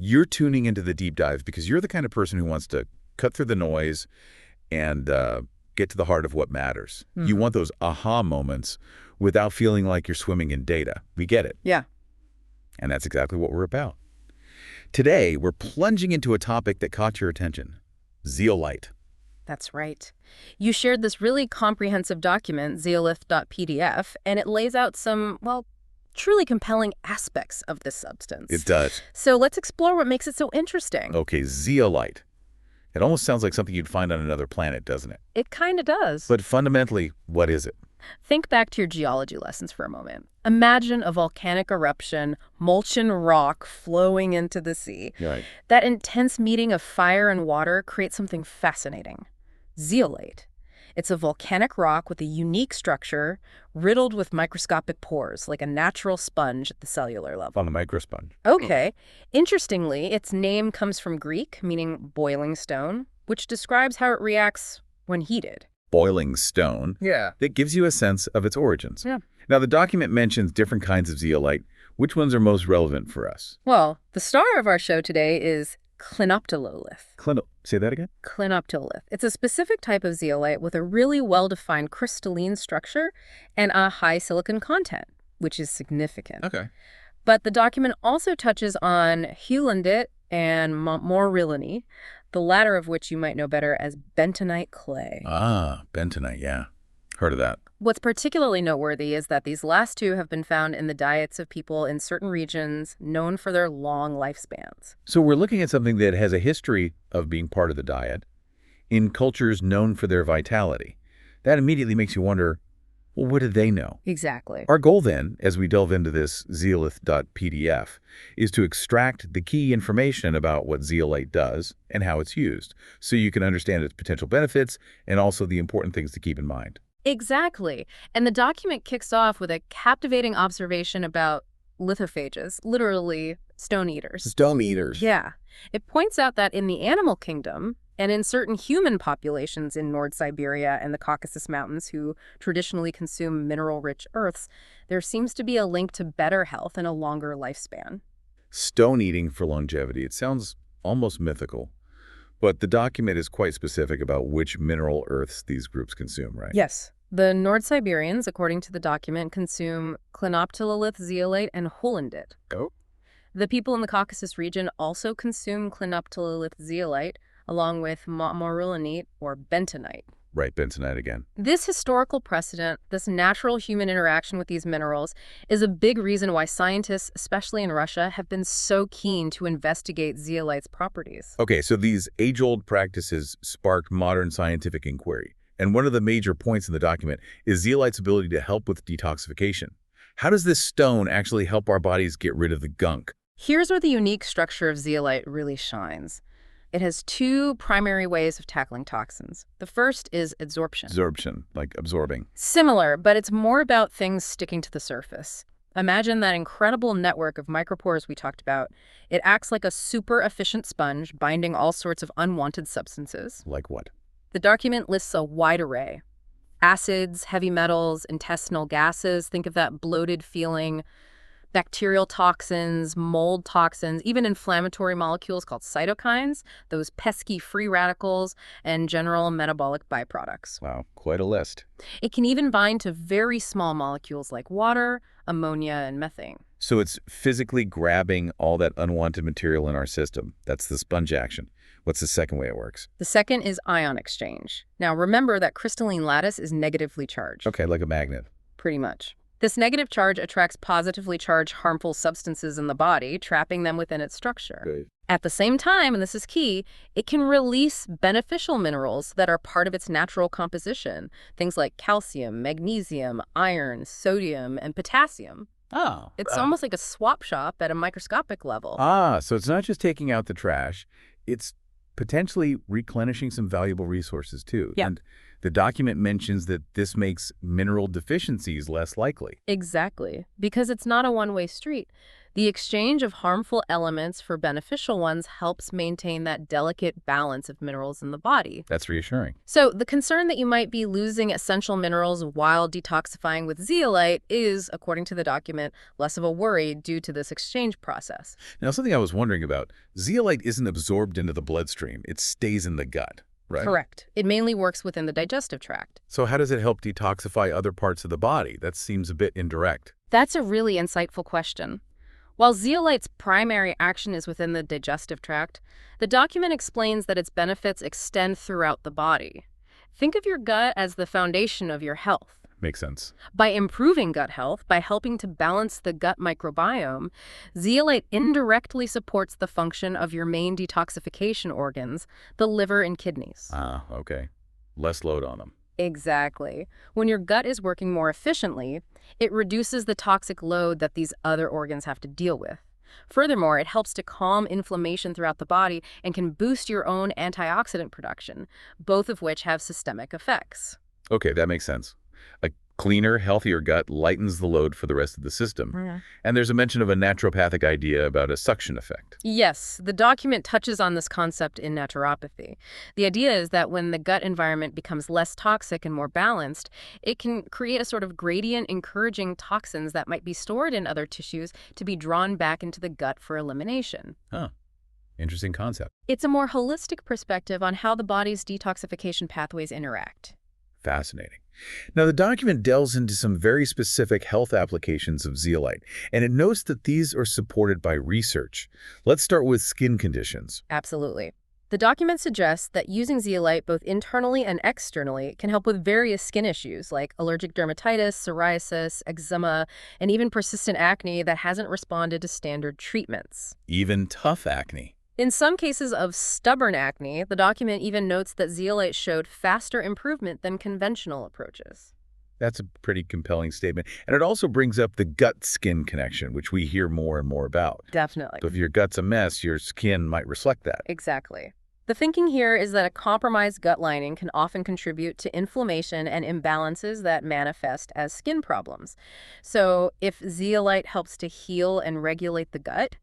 You're tuning into the deep dive because you're the kind of person who wants to cut through the noise and get to the heart of what matters. You want those aha moments without feeling like you're swimming in data. We get it. Yeah. And that's exactly what we're about. Today, we're plunging into a topic that caught your attention: zeolite. That's right. You shared this really comprehensive document, zeolite.pdf, and it lays out some, well, truly compelling aspects of this substance. It does. So let's explore what makes it so interesting. Okay, zeolite. It almost sounds like something you'd find on another planet, doesn't it? It kind of does. But fundamentally, what is it? Think back to your geology lessons for a moment. Imagine a volcanic eruption, molten rock flowing into the sea. Right. That intense meeting of fire and water creates something fascinating. Zeolite. It's a volcanic rock with a unique structure, riddled with microscopic pores, like a natural sponge at the cellular level. On a microsponge. Okay. Interestingly, its name comes from Greek, meaning boiling stone, which describes how it reacts when heated. Boiling stone. Yeah. That gives you a sense of its origins. Yeah. Now, the document mentions different kinds of zeolite. Which ones are most relevant for us? Well, the star of our show today is clinoptilolith. Say that again? Clinoptilolith. It's a specific type of zeolite with a really well-defined crystalline structure and a high silicon content, which is significant. Okay. But the document also touches on heulandite and morillonite, the latter of which you might know better as bentonite clay. Ah, bentonite, yeah. Heard of that. What's particularly noteworthy is that these last two have been found in the diets of people in certain regions known for their long lifespans. So we're looking at something that has a history of being part of the diet in cultures known for their vitality. That immediately makes you wonder, well, what do they know? Exactly. Our goal then, as we delve into this zeolite.pdf, is to extract the key information about what zeolite does and how it's used, so you can understand its potential benefits and also the important things to keep in mind. Exactly. And the document kicks off with a captivating observation about lithophages, literally stone eaters. Stone eaters. Yeah. It points out that in the animal kingdom, and in certain human populations in North Siberia and the Caucasus Mountains who traditionally consume mineral-rich earths, there seems to be a link to better health and a longer lifespan. Stone eating for longevity. It sounds almost mythical. But the document is quite specific about which mineral earths these groups consume, right? Yes. The North Siberians, according to the document, consume clinoptilolith, zeolite, and heulandite. Oh. The people in the Caucasus region also consume clinoptilolith, zeolite, along with morillonite or bentonite. Right, bentonite again. This historical precedent, this natural human interaction with these minerals, is a big reason why scientists, especially in Russia, have been so keen to investigate zeolite's properties. Okay, so these age-old practices sparked modern scientific inquiry. And one of the major points in the document is zeolite's ability to help with detoxification. How does this stone actually help our bodies get rid of the gunk? Here's where the unique structure of zeolite really shines. It has two primary ways of tackling toxins. The first is adsorption. Absorption, like absorbing. Similar, but it's more about things sticking to the surface. Imagine that incredible network of micropores we talked about. It acts like a super efficient sponge, binding all sorts of unwanted substances. Like what? The document lists a wide array. Acids, heavy metals, intestinal gases. Think of that bloated feeling. Bacterial toxins, mold toxins, even inflammatory molecules called cytokines, those pesky free radicals, and general metabolic byproducts. Wow, quite a list. It can even bind to very small molecules like water, ammonia, and methane. So it's physically grabbing all that unwanted material in our system. That's the sponge action. What's the second way it works? The second is ion exchange. Now remember that crystalline lattice is negatively charged. Okay, like a magnet. Pretty much. This negative charge attracts positively charged harmful substances in the body, trapping them within its structure. Good. At the same time, and this is key, it can release beneficial minerals that are part of its natural composition. Things like calcium, magnesium, iron, sodium, and potassium. Oh. It's almost like a swap shop at a microscopic level. So it's not just taking out the trash. It's potentially replenishing some valuable resources too. Yeah. And the document mentions that this makes mineral deficiencies less likely. Exactly. Because it's not a one-way street. The exchange of harmful elements for beneficial ones helps maintain that delicate balance of minerals in the body. That's reassuring. So the concern that you might be losing essential minerals while detoxifying with zeolite is, according to the document, less of a worry due to this exchange process. Now, something I was wondering about, zeolite isn't absorbed into the bloodstream. It stays in the gut, right? Correct. It mainly works within the digestive tract. So how does it help detoxify other parts of the body? That seems a bit indirect. That's a really insightful question. While zeolite's primary action is within the digestive tract, the document explains that its benefits extend throughout the body. Think of your gut as the foundation of your health. Makes sense. By improving gut health, by helping to balance the gut microbiome, zeolite indirectly supports the function of your main detoxification organs, the liver and kidneys. Ah, okay. Less load on them. Exactly. When your gut is working more efficiently, it reduces the toxic load that these other organs have to deal with. Furthermore, it helps to calm inflammation throughout the body and can boost your own antioxidant production, both of which have systemic effects. Okay, that makes sense. A cleaner, healthier gut lightens the load for the rest of the system. And there's a mention of a naturopathic idea about a suction effect. Yes, the document touches on this concept in naturopathy. The idea is that when the gut environment becomes less toxic and more balanced, it can create a sort of gradient encouraging toxins that might be stored in other tissues to be drawn back into the gut for elimination. Huh. Interesting concept. It's a more holistic perspective on how the body's detoxification pathways interact. Fascinating. Now, the document delves into some very specific health applications of zeolite, and it notes that these are supported by research. Let's start with skin conditions. Absolutely. The document suggests that using zeolite both internally and externally can help with various skin issues like allergic dermatitis, psoriasis, eczema, and even persistent acne that hasn't responded to standard treatments. Even tough acne. In some cases of stubborn acne, the document even notes that zeolite showed faster improvement than conventional approaches. That's a pretty compelling statement. And it also brings up the gut-skin connection, which we hear more and more about. Definitely. So if your gut's a mess, your skin might reflect that. Exactly. The thinking here is that a compromised gut lining can often contribute to inflammation and imbalances that manifest as skin problems. So if zeolite helps to heal and regulate the gut,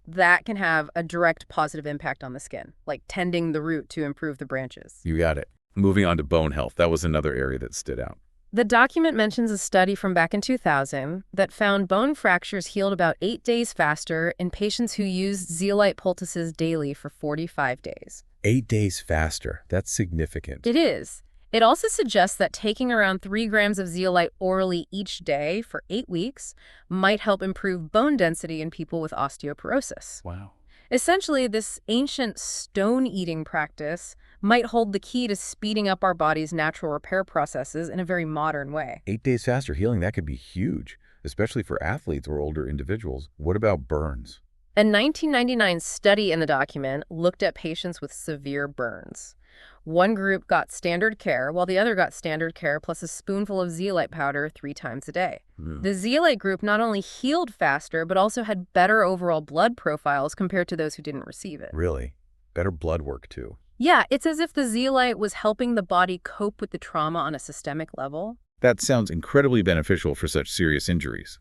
that can have a direct positive impact on the skin, like tending the root to improve the branches. You got it. Moving on to bone health, that was another area that stood out. The document mentions a study from back in 2000 that found bone fractures healed about 8 days faster in patients who used zeolite poultices daily for 45 days. 8 days faster. That's significant. It is. It also suggests that taking around 3 grams of zeolite orally each day for 8 weeks might help improve bone density in people with osteoporosis. Wow. Essentially, this ancient stone-eating practice might hold the key to speeding up our body's natural repair processes in a very modern way. 8 days faster healing, that could be huge, especially for athletes or older individuals. What about burns? A 1999 study in the document looked at patients with severe burns. One group got standard care, while the other got standard care plus a spoonful of zeolite powder 3 times a day. The zeolite group not only healed faster, but also had better overall blood profiles compared to those who didn't receive it. Really? Better blood work, too. Yeah, it's as if the zeolite was helping the body cope with the trauma on a systemic level. That sounds incredibly beneficial for such serious injuries.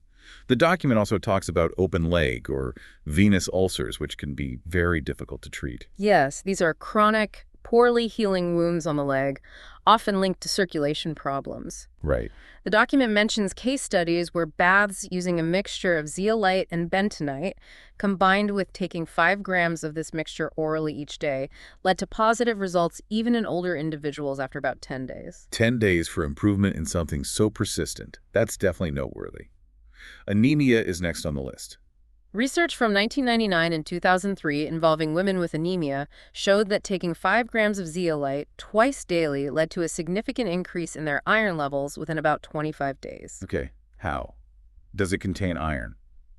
The document also talks about open leg or venous ulcers, which can be very difficult to treat. Yes, these are chronic, poorly healing wounds on the leg, often linked to circulation problems. Right. The document mentions case studies where baths using a mixture of zeolite and bentonite, combined with taking 5 grams of this mixture orally each day, led to positive results even in older individuals after about 10 days. 10 days for improvement in something so persistent. That's definitely noteworthy. Anemia is next on the list. Research from 1999 and 2003 involving women with anemia showed that taking 5 grams of zeolite twice daily led to a significant increase in their iron levels within about 25 days. Okay, how? Does it contain iron?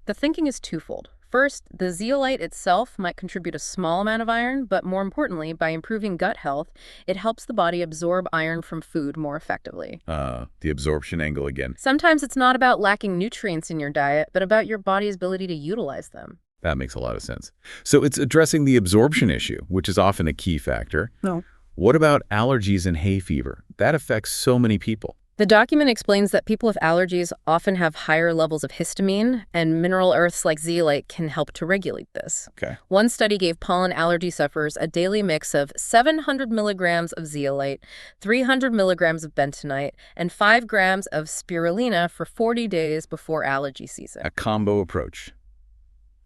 The thinking is twofold. First, the zeolite itself might contribute a small amount of iron, but more importantly, by improving gut health, it helps the body absorb iron from food more effectively. The absorption angle again. Sometimes it's not about lacking nutrients in your diet, but about your body's ability to utilize them. That makes a lot of sense. So it's addressing the absorption issue, which is often a key factor. No. What about allergies and hay fever? That affects so many people. The document explains that people with allergies often have higher levels of histamine, and mineral earths like zeolite can help to regulate this. Okay. One study gave pollen allergy sufferers a daily mix of 700 milligrams of zeolite, 300 milligrams of bentonite, and 5 grams of spirulina for 40 days before allergy season. A combo approach.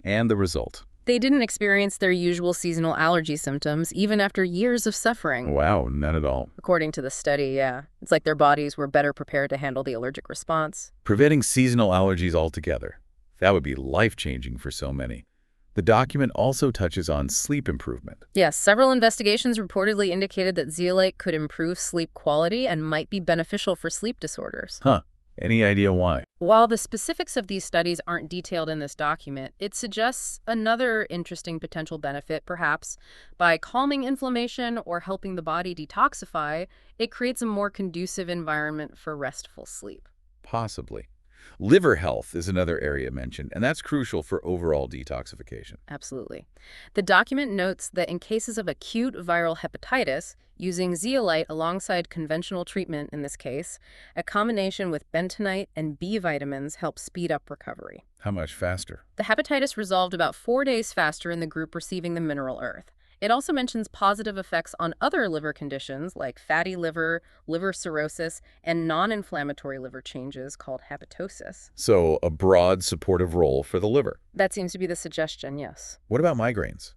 And the result. They didn't experience their usual seasonal allergy symptoms even after years of suffering. Wow, none at all. According to the study, yeah. It's like their bodies were better prepared to handle the allergic response. Preventing seasonal allergies altogether. That would be life-changing for so many. The document also touches on sleep improvement. Yes, several investigations reportedly indicated that zeolite could improve sleep quality and might be beneficial for sleep disorders. Huh. Any idea why? While the specifics of these studies aren't detailed in this document, it suggests another interesting potential benefit, perhaps. By calming inflammation or helping the body detoxify, it creates a more conducive environment for restful sleep. Possibly. Liver health is another area mentioned, and that's crucial for overall detoxification. Absolutely. The document notes that in cases of acute viral hepatitis, using zeolite alongside conventional treatment in this case, a combination with bentonite and B vitamins helps speed up recovery. How much faster? The hepatitis resolved about 4 days faster in the group receiving the mineral earth. It also mentions positive effects on other liver conditions like fatty liver, liver cirrhosis, and non-inflammatory liver changes called hepatosis. So, a broad supportive role for the liver. That seems to be the suggestion, yes. What about migraines?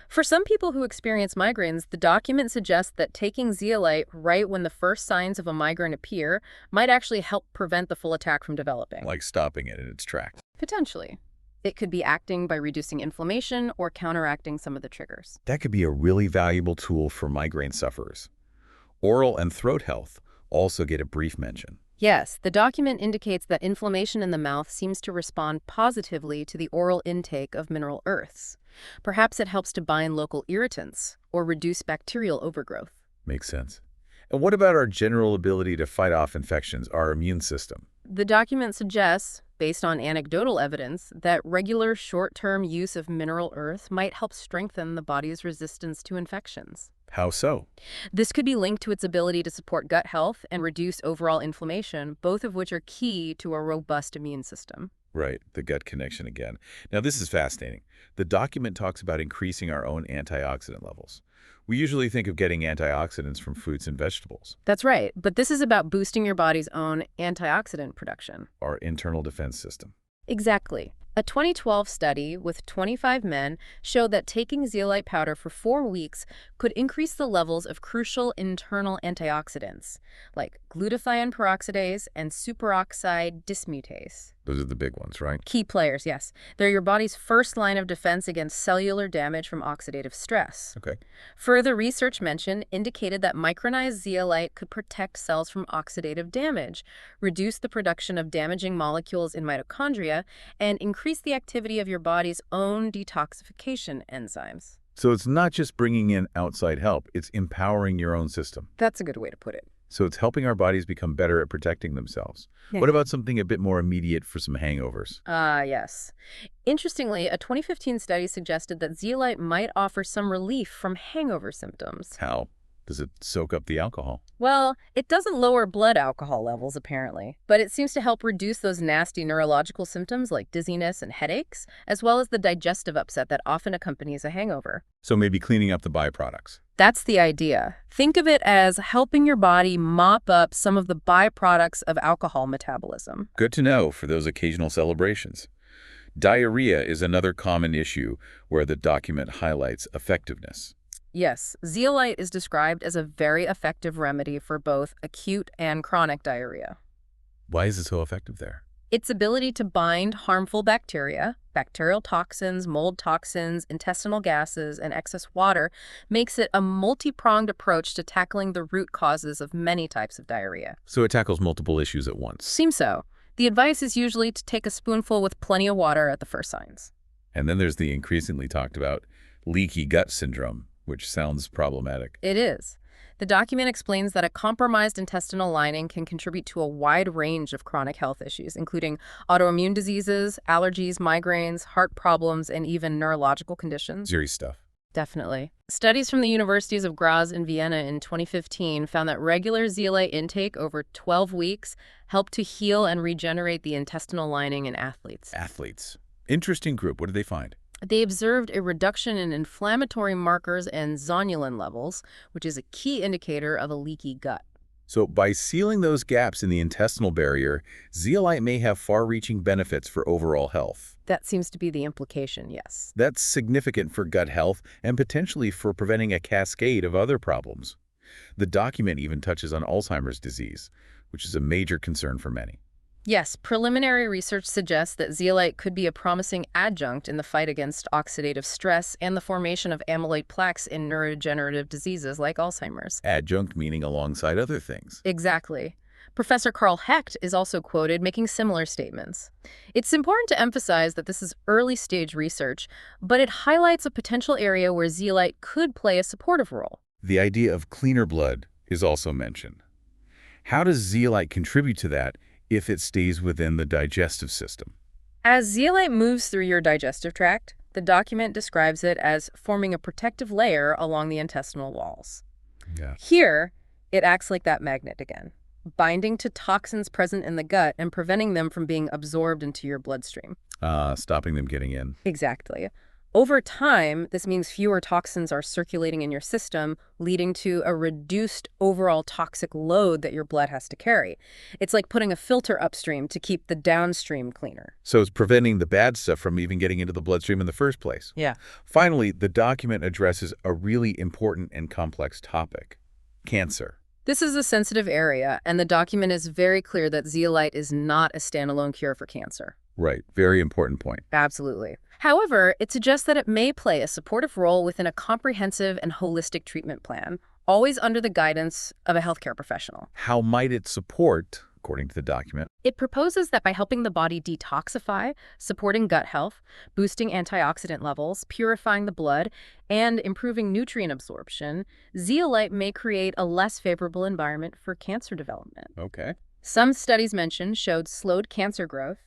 For some people who experience migraines, the document suggests that taking zeolite right when the first signs of a migraine appear might actually help prevent the full attack from developing. Like stopping it in its tracks. Potentially. It could be acting by reducing inflammation or counteracting some of the triggers. That could be a really valuable tool for migraine sufferers. Oral and throat health also get a brief mention. Yes, the document indicates that inflammation in the mouth seems to respond positively to the oral intake of mineral earths. Perhaps it helps to bind local irritants or reduce bacterial overgrowth. Makes sense. And what about our general ability to fight off infections, our immune system? The document suggests, based on anecdotal evidence, that regular short-term use of mineral earth might help strengthen the body's resistance to infections. How so? This could be linked to its ability to support gut health and reduce overall inflammation, both of which are key to a robust immune system. Right, the gut connection again. Now, this is fascinating. The document talks about increasing our own antioxidant levels. We usually think of getting antioxidants from fruits and vegetables. That's right, but this is about boosting your body's own antioxidant production. Our internal defense system. Exactly. A 2012 study with 25 men showed that taking zeolite powder for 4 weeks could increase the levels of crucial internal antioxidants, like glutathione peroxidase and superoxide dismutase. Those are the big ones, right? Key players, yes. They're your body's first line of defense against cellular damage from oxidative stress. Okay. Further research mentioned indicated that micronized zeolite could protect cells from oxidative damage, reduce the production of damaging molecules in mitochondria, and increase the activity of your body's own detoxification enzymes. So it's not just bringing in outside help, it's empowering your own system. That's a good way to put it. So it's helping our bodies become better at protecting themselves. Yeah. What about something a bit more immediate for some hangovers? Yes. Interestingly, a 2015 study suggested that zeolite might offer some relief from hangover symptoms. How? Does it soak up the alcohol? Well, it doesn't lower blood alcohol levels, apparently, but it seems to help reduce those nasty neurological symptoms like dizziness and headaches, as well as the digestive upset that often accompanies a hangover. So maybe cleaning up the byproducts. That's the idea. Think of it as helping your body mop up some of the byproducts of alcohol metabolism. Good to know for those occasional celebrations. Diarrhea is another common issue where the document highlights effectiveness. Yes, zeolite is described as a very effective remedy for both acute and chronic diarrhea. Why is it so effective there? Its ability to bind harmful bacteria, bacterial toxins, mold toxins, intestinal gases, and excess water makes it a multi-pronged approach to tackling the root causes of many types of diarrhea. So it tackles multiple issues at once. Seems so. The advice is usually to take a spoonful with plenty of water at the first signs. And then there's the increasingly talked about leaky gut syndrome, which sounds problematic. It is. The document explains that a compromised intestinal lining can contribute to a wide range of chronic health issues, including autoimmune diseases, allergies, migraines, heart problems, and even neurological conditions. Serious stuff. Definitely. Studies from the universities of Graz and Vienna in 2015 found that regular zeolite intake over 12 weeks helped to heal and regenerate the intestinal lining in athletes. Athletes. Interesting group. What did they find? They observed a reduction in inflammatory markers and zonulin levels, which is a key indicator of a leaky gut. So by sealing those gaps in the intestinal barrier, zeolite may have far-reaching benefits for overall health. That seems to be the implication, yes. That's significant for gut health and potentially for preventing a cascade of other problems. The document even touches on Alzheimer's disease, which is a major concern for many. Yes, preliminary research suggests that zeolite could be a promising adjunct in the fight against oxidative stress and the formation of amyloid plaques in neurodegenerative diseases like Alzheimer's. Adjunct meaning alongside other things. Exactly. Professor Carl Hecht is also quoted making similar statements. It's important to emphasize that this is early-stage research, but it highlights a potential area where zeolite could play a supportive role. The idea of cleaner blood is also mentioned. How does zeolite contribute to that if it stays within the digestive system? As zeolite moves through your digestive tract, the document describes it as forming a protective layer along the intestinal walls. Yeah. Here, it acts like that magnet again, binding to toxins present in the gut and preventing them from being absorbed into your bloodstream. Stopping them getting in. Exactly. Over time, this means fewer toxins are circulating in your system, leading to a reduced overall toxic load that your blood has to carry. It's like putting a filter upstream to keep the downstream cleaner. So it's preventing the bad stuff from even getting into the bloodstream in the first place. Yeah. Finally, the document addresses a really important and complex topic: cancer. This is a sensitive area, and the document is very clear that zeolite is not a standalone cure for cancer. Right. Very important point. Absolutely. However, it suggests that it may play a supportive role within a comprehensive and holistic treatment plan, always under the guidance of a healthcare professional. How might it support, according to the document? It proposes that by helping the body detoxify, supporting gut health, boosting antioxidant levels, purifying the blood, and improving nutrient absorption, zeolite may create a less favorable environment for cancer development. Okay. Some studies mentioned showed slowed cancer growth,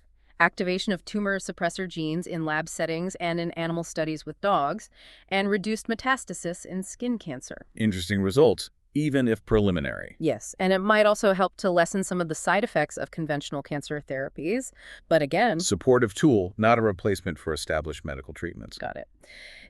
activation of tumor suppressor genes in lab settings and in animal studies with dogs, and reduced metastasis in skin cancer. Interesting results, even if preliminary. Yes, and it might also help to lessen some of the side effects of conventional cancer therapies, but again... Supportive tool, not a replacement for established medical treatments. Got it.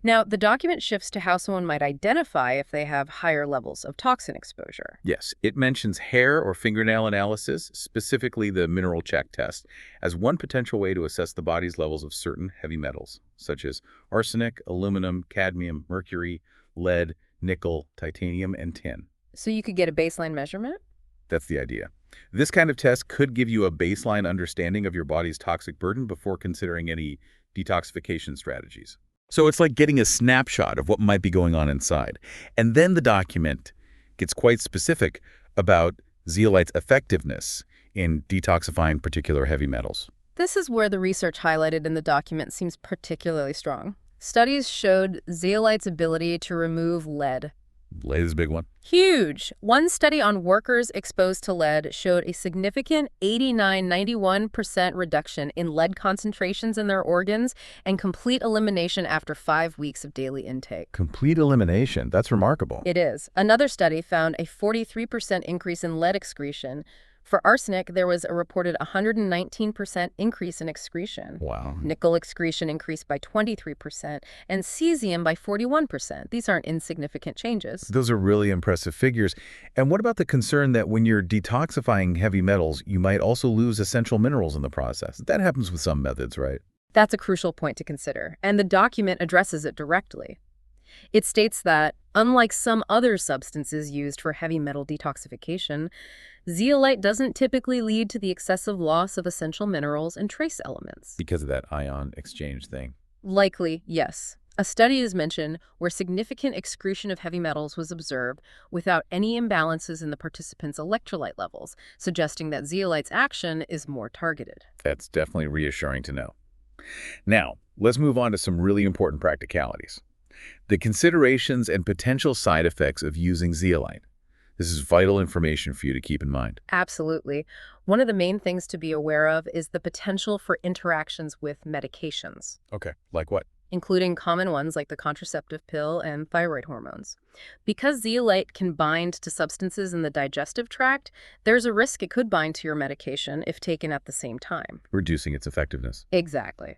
Now, the document shifts to how someone might identify if they have higher levels of toxin exposure. Yes, it mentions hair or fingernail analysis, specifically the mineral check test, as one potential way to assess the body's levels of certain heavy metals, such as arsenic, aluminum, cadmium, mercury, lead, nickel, titanium, and tin. So you could get a baseline measurement? That's the idea. This kind of test could give you a baseline understanding of your body's toxic burden before considering any detoxification strategies. So it's like getting a snapshot of what might be going on inside. And then the document gets quite specific about zeolite's effectiveness in detoxifying particular heavy metals. This is where the research highlighted in the document seems particularly strong. Studies showed zeolite's ability to remove lead. Lead is a big one. Huge! One study on workers exposed to lead showed a significant 89–91% reduction in lead concentrations in their organs and complete elimination after 5 weeks of daily intake. Complete elimination. That's remarkable. It is. Another study found a 43% increase in lead excretion. For arsenic, there was a reported 119% increase in excretion. Wow. Nickel excretion increased by 23%, and cesium by 41%. These aren't insignificant changes. Those are really impressive figures. And what about the concern that when you're detoxifying heavy metals, you might also lose essential minerals in the process? That happens with some methods, right? That's a crucial point to consider, and the document addresses it directly. It states that, unlike some other substances used for heavy metal detoxification, zeolite doesn't typically lead to the excessive loss of essential minerals and trace elements. Because of that ion exchange thing. Likely, yes. A study is mentioned where significant excretion of heavy metals was observed without any imbalances in the participants' electrolyte levels, suggesting that zeolite's action is more targeted. That's definitely reassuring to know. Now, let's move on to some really important practicalities. The considerations and potential side effects of using zeolite. This is vital information for you to keep in mind. Absolutely. One of the main things to be aware of is the potential for interactions with medications. Okay, like what? including common ones like the contraceptive pill and thyroid hormones. Because zeolite can bind to substances in the digestive tract, there's a risk it could bind to your medication if taken at the same time. Reducing its effectiveness. Exactly.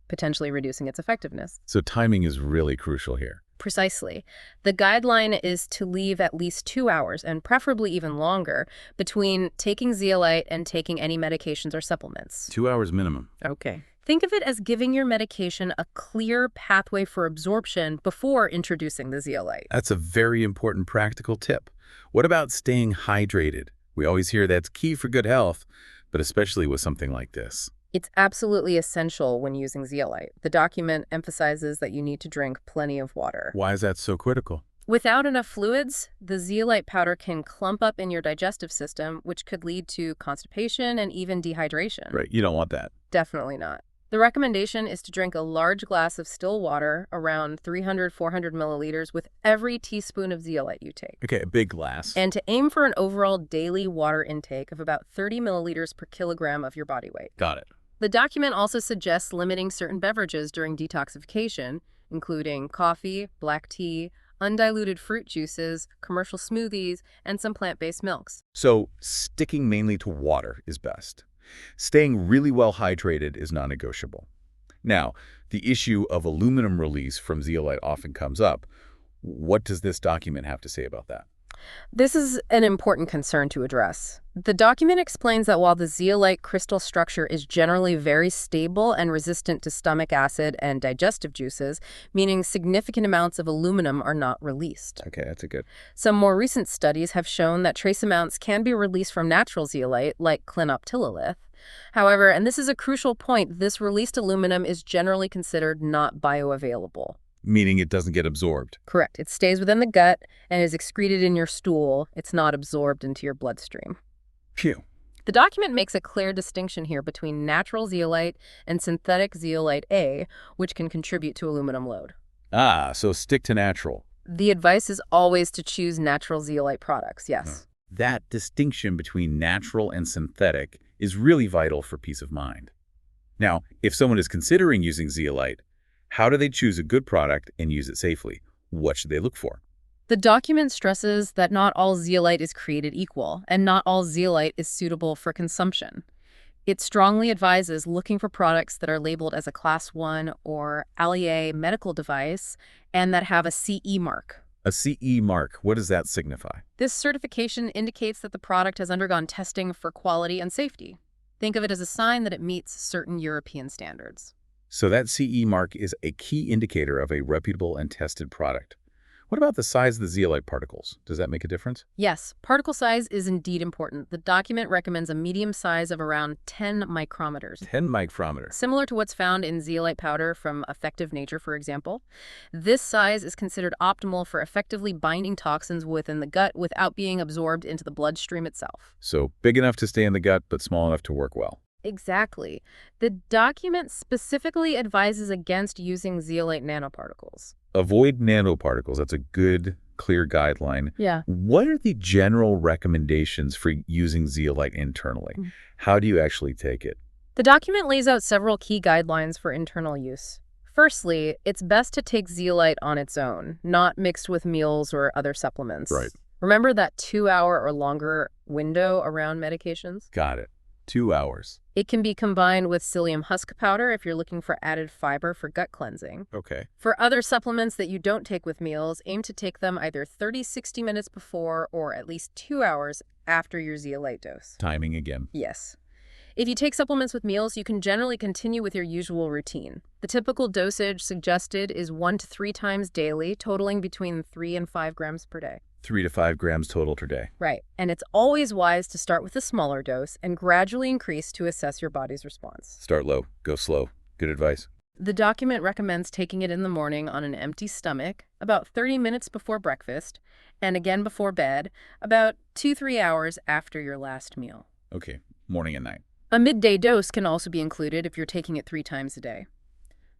Potentially reducing its effectiveness. So timing is really crucial here. Precisely. The guideline is to leave at least 2 hours, and preferably even longer, between taking zeolite and taking any medications or supplements. 2 hours minimum. Okay. Think of it as giving your medication a clear pathway for absorption before introducing the zeolite. That's a very important practical tip. What about staying hydrated? We always hear that's key for good health, but especially with something like this. It's absolutely essential when using zeolite. The document emphasizes that you need to drink plenty of water. Why is that so critical? Without enough fluids, the zeolite powder can clump up in your digestive system, which could lead to constipation and even dehydration. Right, you don't want that. Definitely not. The recommendation is to drink a large glass of still water, around 300-400 milliliters, with every teaspoon of zeolite you take. Okay, a big glass. And to aim for an overall daily water intake of about 30 milliliters per kilogram of your body weight. Got it. The document also suggests limiting certain beverages during detoxification, including coffee, black tea, undiluted fruit juices, commercial smoothies, and some plant-based milks. So sticking mainly to water is best. Staying really well hydrated is non-negotiable. Now, the issue of aluminum release from zeolite often comes up. What does this document have to say about that? This is an important concern to address. The document explains that while the zeolite crystal structure is generally very stable and resistant to stomach acid and digestive juices, meaning significant amounts of aluminum are not released. Okay, that's a good. Some more recent studies have shown that trace amounts can be released from natural zeolite, like clinoptilolith. However, and this is a crucial point, this released aluminum is generally considered not bioavailable. Meaning it doesn't get absorbed. Correct. It stays within the gut and is excreted in your stool. It's not absorbed into your bloodstream. Phew. The document makes a clear distinction here between natural zeolite and synthetic zeolite A, which can contribute to aluminum load. Ah, so stick to natural. The advice is always to choose natural zeolite products, yes. That distinction between natural and synthetic is really vital for peace of mind. Now, if someone is considering using zeolite, how do they choose a good product and use it safely? What should they look for? The document stresses that not all zeolite is created equal, and not all zeolite is suitable for consumption. It strongly advises looking for products that are labeled as a Class 1 or ALIA medical device and that have a CE mark. A CE mark, what does that signify? This certification indicates that the product has undergone testing for quality and safety. Think of it as a sign that it meets certain European standards. So that CE mark is a key indicator of a reputable and tested product. What about the size of the zeolite particles? Does that make a difference? Yes, particle size is indeed important. The document recommends a medium size of around 10 micrometers. 10 micrometers. Similar to what's found in zeolite powder from Effective Nature, for example. This size is considered optimal for effectively binding toxins within the gut without being absorbed into the bloodstream itself. So big enough to stay in the gut, but small enough to work well. Exactly. The document specifically advises against using zeolite nanoparticles. Avoid nanoparticles. That's a good, clear guideline. Yeah. What are the general recommendations for using zeolite internally? How do you actually take it? The document lays out several key guidelines for internal use. Firstly, it's best to take zeolite on its own, not mixed with meals or other supplements. Right. Remember that 2-hour or longer window around medications? Got it. 2 hours. It can be combined with psyllium husk powder if you're looking for added fiber for gut cleansing. Okay. For other supplements that you don't take with meals, aim to take them either 30-60 minutes before or at least 2 hours after your zeolite dose. Timing again. Yes. If you take supplements with meals, you can generally continue with your usual routine. The typical dosage suggested is 1 to 3 times daily, totaling between 3 and 5 grams per day. 3 to 5 grams total per day. Right. And it's always wise to start with a smaller dose and gradually increase to assess your body's response. Start low, go slow. Good advice. The document recommends taking it in the morning on an empty stomach, about 30 minutes before breakfast, and again before bed, about 2-3 hours after your last meal. Okay, morning and night. A midday dose can also be included if you're taking it 3 times a day.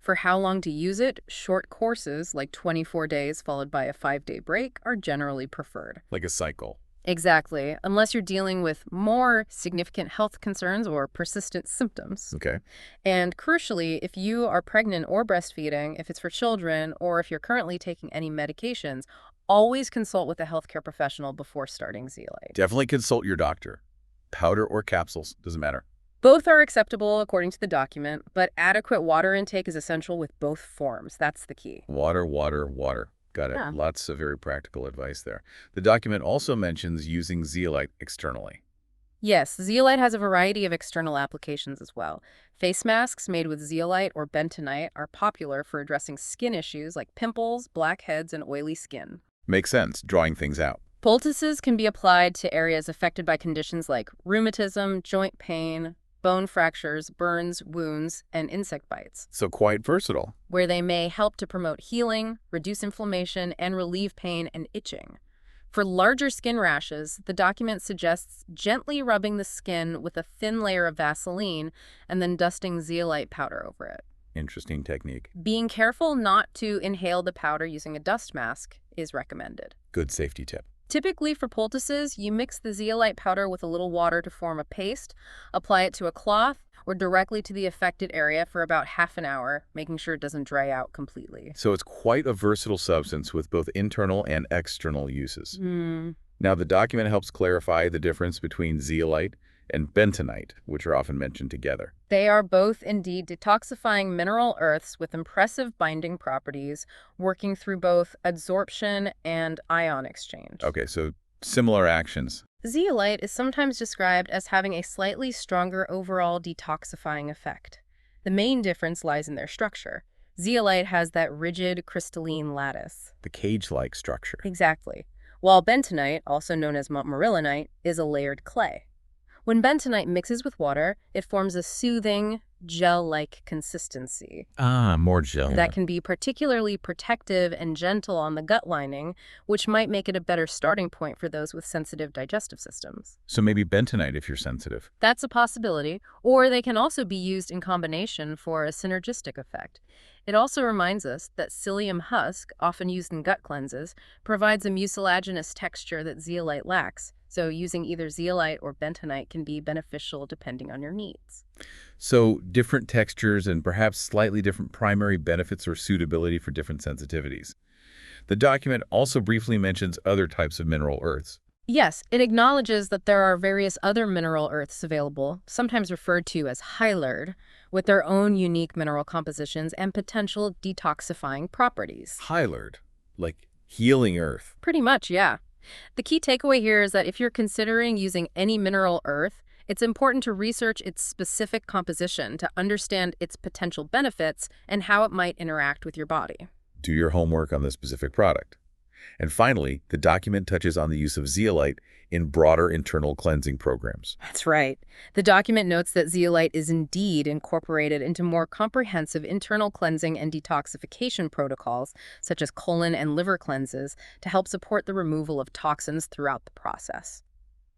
For how long to use it, short courses like 24 days followed by a 5-day break are generally preferred. Like a cycle. Exactly, unless you're dealing with more significant health concerns or persistent symptoms. Okay. And crucially, if you are pregnant or breastfeeding, if it's for children, or if you're currently taking any medications, always consult with a healthcare professional before starting Zeolite. Definitely consult your doctor. Powder or capsules, doesn't matter. Both are acceptable according to the document, but adequate water intake is essential with both forms. That's the key. Water, water, water. Got it. Yeah. Lots of very practical advice there. The document also mentions using zeolite externally. Yes, zeolite has a variety of external applications as well. Face masks made with zeolite or bentonite are popular for addressing skin issues like pimples, blackheads, and oily skin. Makes sense, drawing things out. Poultices can be applied to areas affected by conditions like rheumatism, joint pain, bone fractures, burns, wounds, and insect bites, So quite versatile. where they may help to promote healing, reduce inflammation, and relieve pain and itching. For larger skin rashes, the document suggests gently rubbing the skin with a thin layer of Vaseline and then dusting zeolite powder over it. Interesting technique. Being careful not to inhale the powder using a dust mask is recommended. Good safety tip. Typically for poultices, you mix the zeolite powder with a little water to form a paste, apply it to a cloth, or directly to the affected area for about half an hour, making sure it doesn't dry out completely. So it's quite a versatile substance with both internal and external uses. Hmm. Now, the document helps clarify the difference between zeolite and bentonite, which are often mentioned together. They are both indeed detoxifying mineral earths with impressive binding properties, working through both adsorption and ion exchange. Okay, so similar actions. Zeolite is sometimes described as having a slightly stronger overall detoxifying effect. The main difference lies in their structure. Zeolite has that rigid crystalline lattice. The cage-like structure. Exactly. While bentonite, also known as montmorillonite, is a layered clay. When bentonite mixes with water, it forms a soothing, gel-like consistency Ah, more gel. that can be particularly protective and gentle on the gut lining, which might make it a better starting point for those with sensitive digestive systems. So maybe bentonite if you're sensitive. That's a possibility, or they can also be used in combination for a synergistic effect. It also reminds us that psyllium husk, often used in gut cleanses, provides a mucilaginous texture that zeolite lacks, so using either zeolite or bentonite can be beneficial depending on your needs. So different textures and perhaps slightly different primary benefits or suitability for different sensitivities. The document also briefly mentions other types of mineral earths. Yes, it acknowledges that there are various other mineral earths available, sometimes referred to as iHerb, with their own unique mineral compositions and potential detoxifying properties. Hyllard, like healing earth. Pretty much, yeah. The key takeaway here is that if you're considering using any mineral earth, it's important to research its specific composition to understand its potential benefits and how it might interact with your body. Do your homework on the specific product. And finally, the document touches on the use of zeolite in broader internal cleansing programs. That's right. The document notes that zeolite is indeed incorporated into more comprehensive internal cleansing and detoxification protocols, such as colon and liver cleanses, to help support the removal of toxins throughout the process.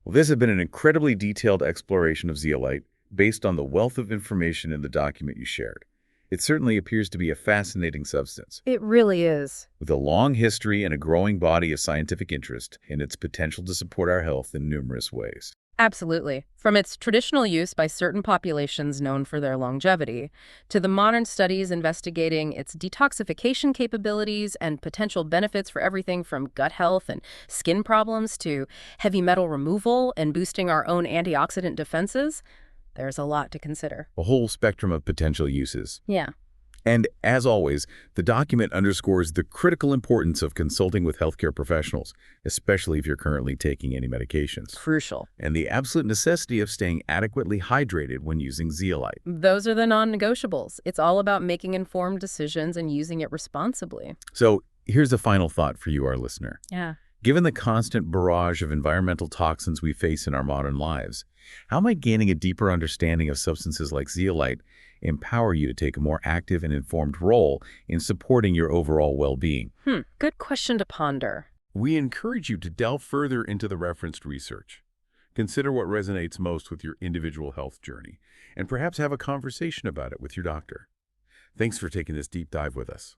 Well, this has been an incredibly detailed exploration of zeolite based on the wealth of information in the document you shared. It certainly appears to be a fascinating substance, It really is. with a long history and a growing body of scientific interest in its potential to support our health in numerous ways. Absolutely. From its traditional use by certain populations known for their longevity, to the modern studies investigating its detoxification capabilities and potential benefits for everything from gut health and skin problems to heavy metal removal and boosting our own antioxidant defenses, there's a lot to consider. A whole spectrum of potential uses. Yeah. And as always, the document underscores the critical importance of consulting with healthcare professionals, especially if you're currently taking any medications, Crucial. and the absolute necessity of staying adequately hydrated when using zeolite. Those are the non-negotiables. It's all about making informed decisions and using it responsibly. So here's a final thought for you, our listener. Yeah. Given the constant barrage of environmental toxins we face in our modern lives, how might gaining a deeper understanding of substances like zeolite empower you to take a more active and informed role in supporting your overall well-being? Good question to ponder. We encourage you to delve further into the referenced research. Consider what resonates most with your individual health journey, and perhaps have a conversation about it with your doctor. Thanks for taking this deep dive with us.